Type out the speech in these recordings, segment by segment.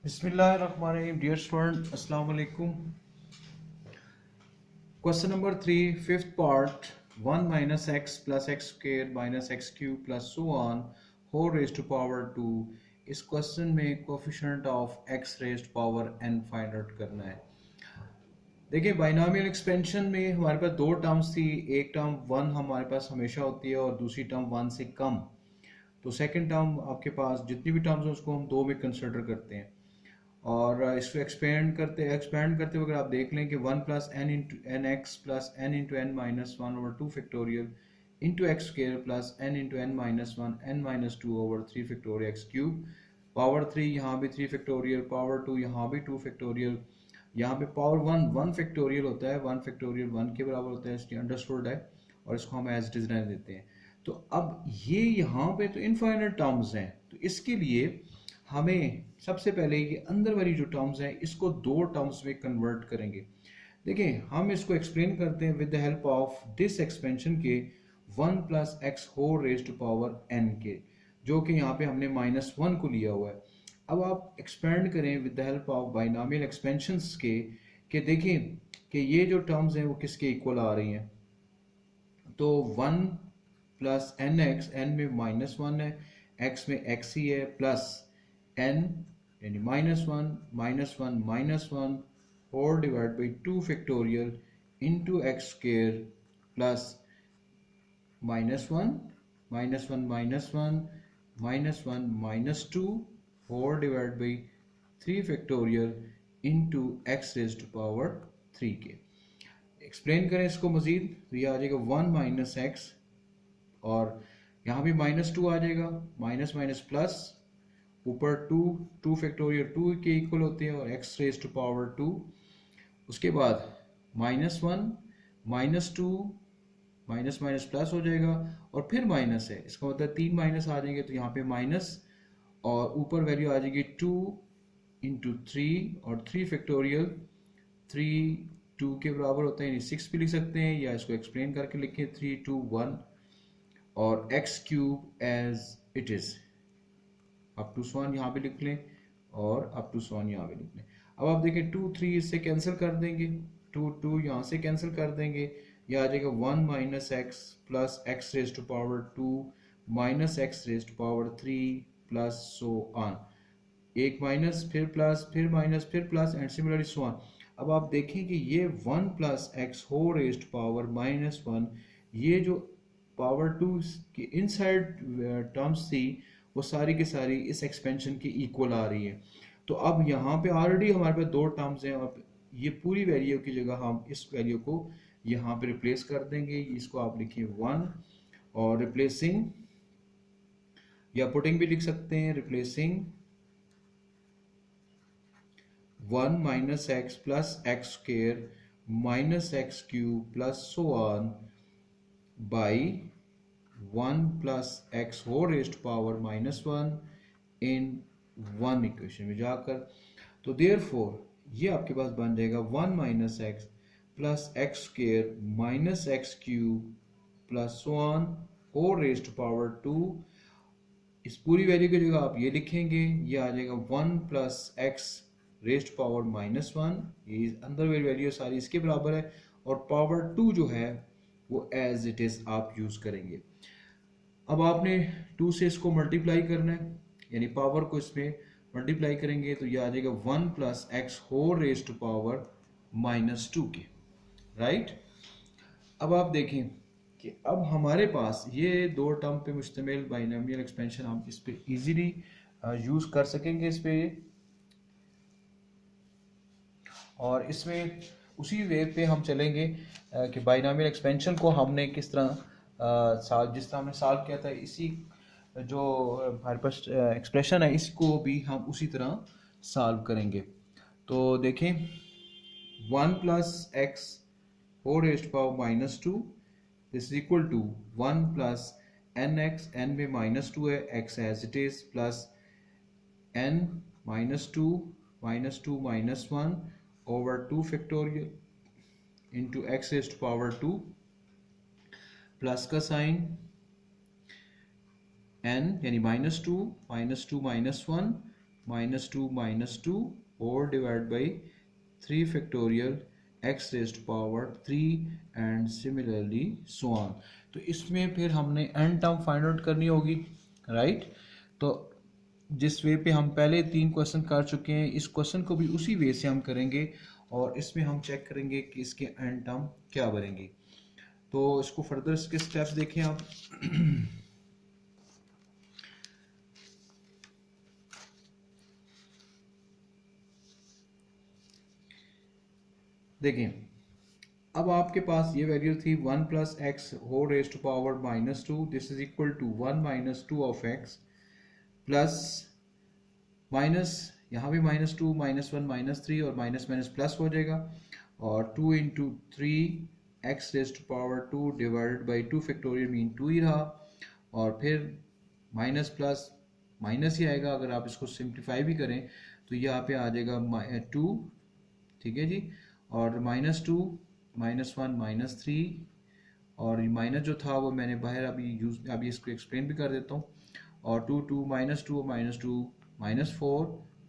Bismillahirrahmanirrahim. Dear student, Assalamu alaikum. Question number 3, fifth part, 1 minus x plus x square minus x cube plus so on whole raised to power 2. इस question में coefficient of x raised power n find out करना है। देखिए binomial expansion में हमारे पास दो terms थी, एक टर्म 1 हमारे पास हमेशा होती है और दूसरी टर्म 1 से कम। तो सेकंड टर्म आपके पास जितनी भी टर्म्स हैं उसको हम दो में कंसिडर करते हैं और इसको एक्सपेंड करते हुए अगर आप देख लें कि 1 plus n into n x plus n into n minus one over two factorial into x square plus n into n minus one n minus two over three factorial x cube power 3 यहाँ भी 3 factorial power 2 यहाँ भी 2 factorial यहाँ पे power 1 factorial होता है, 1 factorial 1 के बराबर होता है, इसलिए अंडरस्टूड है और इसको हम एज इट इज रहने देते हैं। तो अब ये यहाँ पे तो इनफाइनाइट टर्म्स हैं, तो इसके लिए हमें सबसे पहले ये अंदर वाली जो टर्म्स हैं इसको दो टर्म्स में कन्वर्ट करेंगे। देखिए हम इसको एक्सप्लेन करते हैं with the help of this expansion के 1 plus x whole raised to power n के, जो कि यहाँ पे हमने -1 को लिया हुआ है। अब आप एक्सपेंड करें with the help of binomial expansions के देखें कि ये जो टर्म्स हैं वो किसके इक्वल आ रही हैं। तो 1 प्लस एन एक्स, एन में -1 है, एक्स में एक्स ही है, प्लस एन यानी -1 whole divide by 2 factorial into x square plus -1 -2 whole divide by 3 factorial into x raise to power 3 के। एक्सप्लेन करें इसको मजीद तो ये आ जाएगा 1 माइनस एक्स और यहाँ भी -2 आ जाएगा, माइनस माइनस प्लस ऊपर 2 फैक्टोरियल 2 के इक्वल होते हैं और x रेज टू पावर 2, उसके बाद -1 -2 माइनस माइनस प्लस हो जाएगा और फिर माइनस है, इसका मतलब 3 माइनस आ जाएंगे तो यहाँ पे माइनस और ऊपर वैल्यू आ जाएगी 2 इंटू 3 और 3 फैक्टोरियल 3 2 के बराबर होता है यानी 6 भी लिख सकते हैं या इसको एक्सप्लेन करके लिखें 3 2 1 और x cube as it is up to सॉन यहाँ पे लिख लें और अप टू सॉन यहाँ पे लिख लें। अब आप देखें 2 3 इससे कैंसिल कर देंगे, 2 2 यहाँ से कैंसिल कर देंगे, यह आ जाएगा 1 minus x plus x raise to power 2 minus x raise to power 3 plus so on, एक माइनस फिर प्लस फिर माइनस फिर plus and similarly so on. अब आप देखें कि ये 1 plus x whole raise to power -1, ये जो पावर 2 की इनसाइड टर्म्स थी वो सारी की सारी इस एक्सपेंशन की इक्वल आ रही है। तो अब यहाँ पे ऑलरेडी हमारे पास दो टर्म्स हैं और ये पूरी वैल्यू की जगह हम इस वैल्यू को यहाँ पे रिप्लेस कर देंगे, इसको आप लिखिए 1 और रिप्लेसिंग या पुटिंग भी लिख सकते हैं, replacing 1 minus x plus x square minus x cube plus so on by 1 plus x whole raised power -1 in 1 equation में जाकर। तो देयरफॉर ये आपके पास बन जाएगा 1 minus x plus x square minus x cube plus so on whole raised power 2। इस पूरी value की जगह आप ये लिखेंगे, ये आ जाएगा 1 प्लस एक्स रेज्ड पावर -1, ये अंदर वाली वैल्यू सारी इसके बराबर है और पावर 2 जो है वो एज इट इज आप यूज करेंगे। अब आपने 2 से इसको मल्टीप्लाई करना है यानी पावर को इसमें मल्टीप्लाई करेंगे तो यह आ जाएगा 1 plus x whole raise to power -2 के, राइट। अब आप देखें कि अब हमारे पास ये दो टर्म पे मुश्तमिल बाइनोमियल एक्सपेंशन हम इस पे इजीली यूज कर सकेंगे इस पे, और इसमें उसी वे पे हम चलेंगे कि बाइनोमियल एक्सपेंशन को हमने किस तरह जिस तरह हमने सॉल्व किया था, इसी जो हमारे पास एक्सप्रेशन है इसको भी हम उसी तरह सॉल्व करेंगे। तो देखें 1 plus x whole raised power -2 this is equal to 1 plus n x, n में -2 है, x as it is, plus n -2 -1 over 2 factorial into x raised power 2 plus का साइन n यानी -2 -1 -2 और divide by 3 factorial x raise to power 3 and similarly so on. तो इसमें फिर हमने n term find out करनी होगी, राइट। तो जिस वे पे हम पहले 3 क्वेश्चन कर चुके हैं, इस क्वेश्चन को भी उसी वे से हम करेंगे और इसमें हम चेक करेंगे कि इसके n टर्म क्या बनेंगे। तो इसको फर्दर इसके स्टेप्स देखें आप। देखें, अब आपके पास ये वैल्यू थी 1 plus x whole raise to power -2, this is equal to 1 minus 2 of x plus minus, यहाँ भी -2 -1 -3 और माइनस माइनस प्लस हो जाएगा, और 2 into 3 x raise to power 2 divided by 2 factorial mean 2 ही रहा, और फिर माइनस प्लस माइनस ही आएगा। अगर आप इसको सिंप्लीफाई भी करें तो यहाँ पे आ जाएगा 2, ठीक है जी, और -2 -1 -3, और माइनस जो था वो मैंने बाहर अभी इसको एक्सप्लेन भी कर देता हूँ, और 2 2 -2 -4,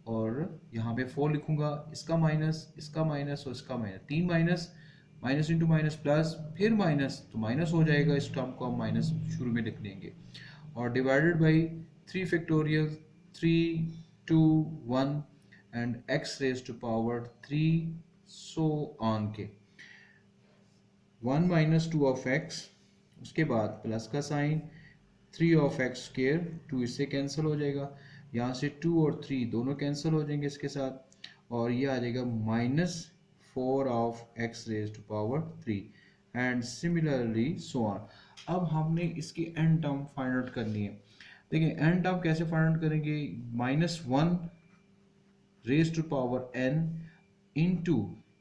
और यहाँ पे 4 लिखूंगा, इसका माइनस और इसका minus, 3 minus, minus into minus plus, फिर माइनस, तो माइनस हो जाएगा, इस टर्म को हम माइनस शुरू में लिख लेंगे, और divided by 3 factorial 3 2 1 and x raise to power 3 so on के 1 माइनस 2 ऑफ x, उसके बाद प्लस का साइन 3 ऑफ एक्स स्क्वेयर, 2 इससे कैंसिल हो जाएगा, यहाँ से 2 और 3 दोनों कैंसिल हो जाएंगे इसके साथ, और ये आ जाएगा -4 of x raise to power 3 and similarly so on. अब हमने इसकी n टर्म फाइंड आउट करनी है। देखिए n टर्म कैसे फाइंड आउट करेंगे, -1 raise to power n into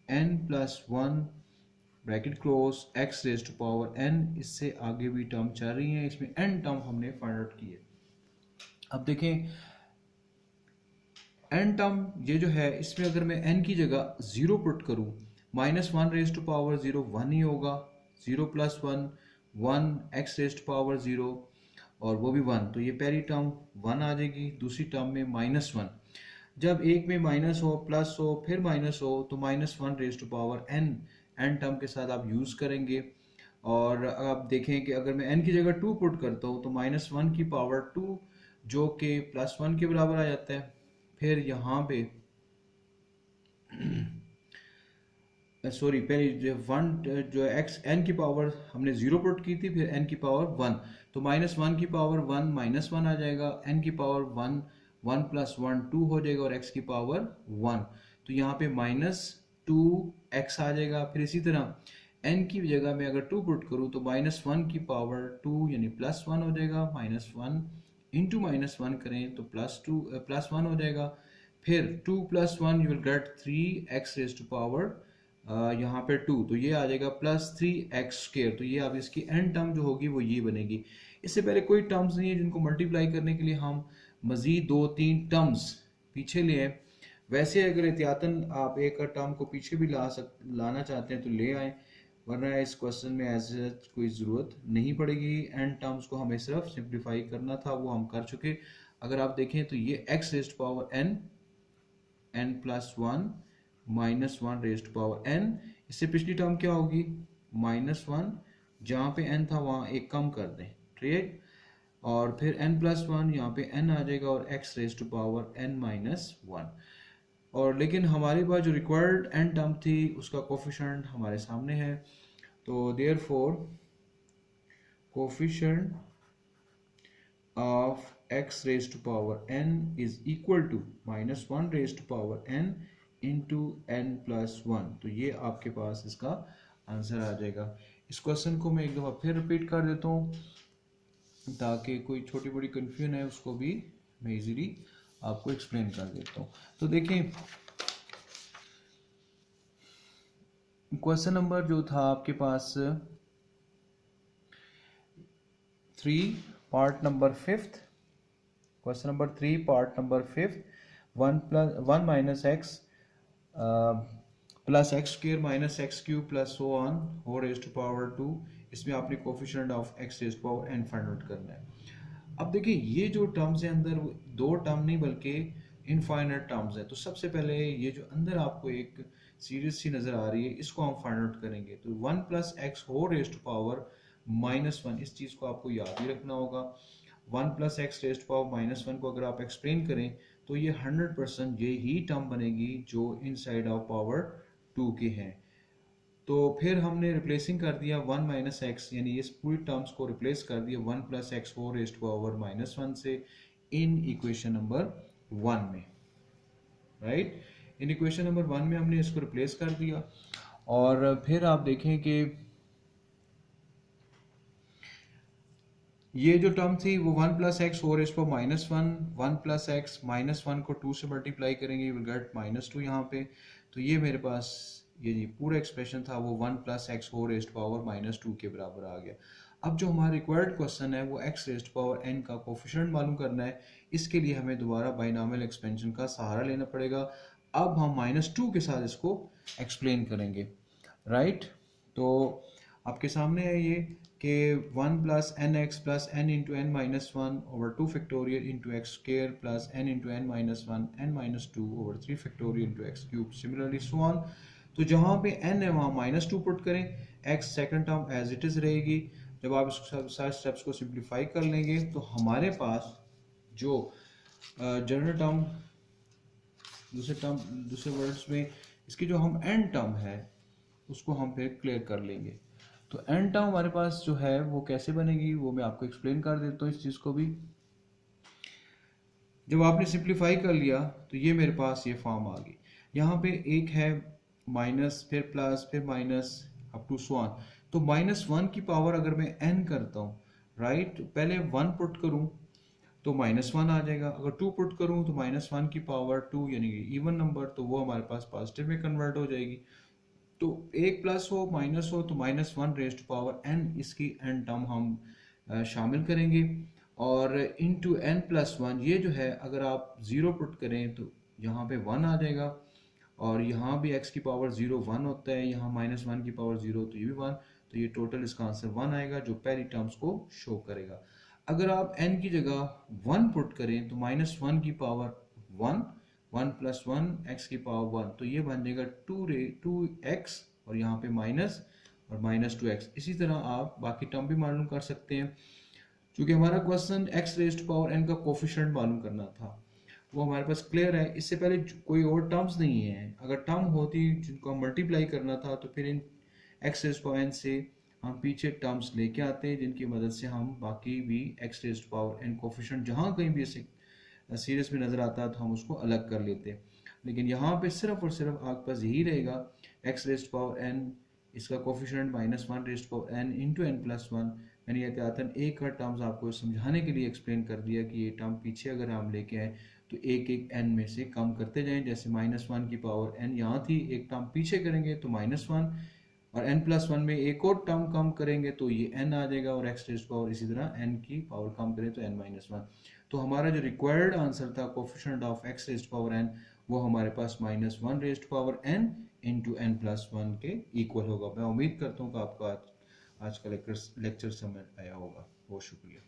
n plus 1 bracket close x raise to power n, इससे आगे भी टर्म चल रही है, इसमें n टर्म हमने फाइंड आउट की है। अब देखें n टर्म ये जो है, इसमें अगर मैं n की जगह 0 पुट करूं, -1 रेज टू पावर 0 1 ही होगा, 0 plus 1 1 x raise to power 0, और वो भी 1, तो ये पहली टर्म 1 आ जाएगी, दूसरी टर्म में -1, जब एक में माइनस हो प्लस हो फिर माइनस हो तो -1 raise to power n term के साथ आप यूज करेंगे। और आप देखें कि अगर मैं n की जगह 2 पुट करता हूँ तो -1 की पावर 2 जो कि +1 के बराबर आ जाता है। फिर यहाँ पे सॉरी, पहले जो 1 जो x n की पावर हमने 0 पुट की थी, फिर n की पावर 1, तो -1 की पावर 1 -1 आ जाएगा, n की पावर 1 1 प्लस 1 2 हो जाएगा, और x की पावर 1, तो यहाँ पे -2x आ जाएगा। फिर इसी तरह n की जगह में अगर 2 पुट करूँ तो -1 की पावर 2 यानी +1 हो जाएगा, -1 इंटू -1 करें तो +1 हो जाएगा, फिर 2 + 1 you will get 3x raise to power यहाँ पे 2, तो ये आ जाएगा +3x²। तो ये अब इसकी n टर्म जो होगी वो ये बनेगी। इससे पहले कोई टर्म्स नहीं है जिनको मल्टीप्लाई करने के लिए हम मजीद 2-3 टर्म्स पीछे ले आए। वैसे अगर एहतियातन आप एक टर्म को पीछे भी लाना चाहते हैं तो ले आए, वरना इस क्वेश्चन में ऐसे कोई ज़रूरत नहीं पड़ेगी। n टर्म्स को हमें सिर्फ सिंप्लीफाई करना था, वो हम कर चुके। अगर आप देखें तो ये x raise to power n plus 1 -1 raise to power n, इससे पिछली टर्म क्या होगी, -1, जहाँ पे n था वहाँ एक कम कर दें, ठीक, और फिर n प्लस 1 यहाँ पे n आ जाएगा, और x raise to power n minus 1। और लेकिन हमारे पास जो रिक्वायर्ड n टर्म थी उसका कोफिशिएंट हमारे सामने है, तो therefore coefficient of x raise to power n is equal to -1 raise to power n into n plus 1, तो ये आपके पास इसका आंसर आ जाएगा। इस क्वेश्चन को मैं एक दफ़ा फिर रिपीट कर देता हूँ ताकि कोई छोटी बड़ी कन्फ्यूजन है उसको भी मैं इजीली आपको एक्सप्लेन कर देता हूँ। तो देखें क्वेश्चन नंबर जो था आपके पास 3 part number 5th, question number 3 part number 5th, 1 minus x plus x² minus x³ plus so on whole raise to power 2, इसमें आपने coefficient of x raise to power n find out करना है। अब देखिए ये जो टर्म्स है अंदर दो टर्म नहीं बल्कि इनफाइनाइट टर्म्स है। तो सबसे पहले ये जो अंदर आपको एक सीरीज सी नज़र आ रही है इसको हम फाइंड आउट करेंगे। तो 1 plus x whole raised to power -1, इस चीज़ को आपको याद ही रखना होगा। 1 plus x raised to power -1 को अगर आप एक्सप्लेन करें तो ये 100% ये ही टर्म बनेगी जो इनसाइड ऑफ पावर 2 के हैं। तो फिर हमने रिप्लेसिंग कर दिया 1 माइनस एक्स, यानी इस पूरी टर्म्स को रिप्लेस कर दिया 1 plus x whole raised to power -1 से इन इक्वेशन नंबर 1 में, राइट। इन इक्वेशन नंबर 1 में हमने इसको रिप्लेस कर दिया और फिर आप देखें कि ये जो टर्म थी वो 1 plus x whole raised to power -1, 1 plus x -1 को 2 से मल्टीप्लाई करेंगे, विल गेट -2 यहाँ पे। तो ये मेरे पास ये जी पूरा एक्सप्रेशन था वो 1 plus x whole raised to power -2 के बराबर आ गया। अब जो हमारा रिक्वायर्ड क्वेश्चन है वो x raised to power n का कोफिशिएंट मालूम करना है। इसके लिए हमें दोबारा बाइनॉमियल एक्सपेंशन का सहारा लेना पड़ेगा। अब हम -2 के साथ इसको एक्सप्लेन करेंगे, राइट। तो आपके सामने है ये कि 1 plus n x plus n into n minus 1 over 2 factorial into x square plus n into n minus 1 n minus 2 over 3 factorial into x cube, similarly so on. तो जहाँ पे n है वहाँ -2 पुट करें, x second term as it is रहेगी। जब आप इसको सारे स्टेप्स को सिंप्लीफाई कर लेंगे तो हमारे पास जो जनरल टर्म दूसरे वर्ड्स में इसकी जो हम n टर्म है उसको हम फिर क्लियर कर लेंगे। तो n टर्म हमारे पास जो है वो कैसे बनेगी वो मैं आपको एक्सप्लेन कर देता हूँ इस चीज़ को भी। जब आपने सिंप्लीफाई कर लिया तो ये मेरे पास ये फॉर्म आ गई। यहाँ पे एक है माइनस, फिर प्लस, फिर minus up to so on. तो -1 की पावर अगर मैं n करता हूँ, राइट, पहले 1 पुट करूँ तो -1 आ जाएगा। अगर 2 पुट करूँ तो -1 की पावर 2 यानी कि इवन नंबर, तो वो हमारे पास पॉजिटिव में कन्वर्ट हो जाएगी। तो एक प्लस हो माइनस हो तो -1 रेज़्ड टू पावर n, इसकी n टर्म हम शामिल करेंगे और इंटू n+1 ये जो है अगर आप 0 पुट करें तो यहाँ पे 1 आ जाएगा और यहाँ भी x की पावर 0 1 होता है, यहाँ -1 की पावर 0 तो ये भी 1, तो ये टोटल इसका आंसर 1 आएगा जो पहली टर्म्स को शो करेगा। अगर आप n की जगह 1 पुट करें तो -1 की पावर 1, 1 प्लस 1 x की पावर 1, तो ये बन जाएगा 2x और यहाँ पे माइनस और -2x। इसी तरह आप बाकी टर्म भी मालूम कर सकते हैं। क्योंकि हमारा question x raised to power n का कोफिशिएंट मालूम करना था, वो हमारे पास क्लियर है। इससे पहले कोई और टर्म्स नहीं है। अगर टर्म होती जिनको हम मल्टीप्लाई करना था तो फिर इन x raised to power n से हम पीछे टर्म्स लेके आते हैं जिनकी मदद से हम बाकी भी x raised to power n coefficient जहाँ कहीं भी ऐसे सीरीज में नज़र आता है तो हम उसको अलग कर लेते हैं। लेकिन यहाँ पे सिर्फ और सिर्फ आपके पास यही रहेगा x raised to power n, इसका coefficient -1 raised to power n into n+1। मैंने एहतियातन एक का टर्म्स आपको समझाने के लिए एक्सप्लेन कर दिया कि ये टर्म पीछे अगर हम लेके आए तो एक एक n में से कम करते जाएं। जैसे -1 की पावर n यहाँ थी, एक टर्म पीछे करेंगे तो -1 और n+1 में एक और टर्म कम करेंगे तो ये n आ जाएगा और x रेज़्ड टू पावर इसी तरह n की पावर कम करें तो n-1। तो हमारा जो रिक्वायर्ड आंसर था coefficient of x raised to power n वो हमारे पास -1 raised to power n into n+1 के इक्वल होगा। मैं उम्मीद करता हूँ कि आपको आज का लेक्चर समझ आया होगा। बहुत शुक्रिया।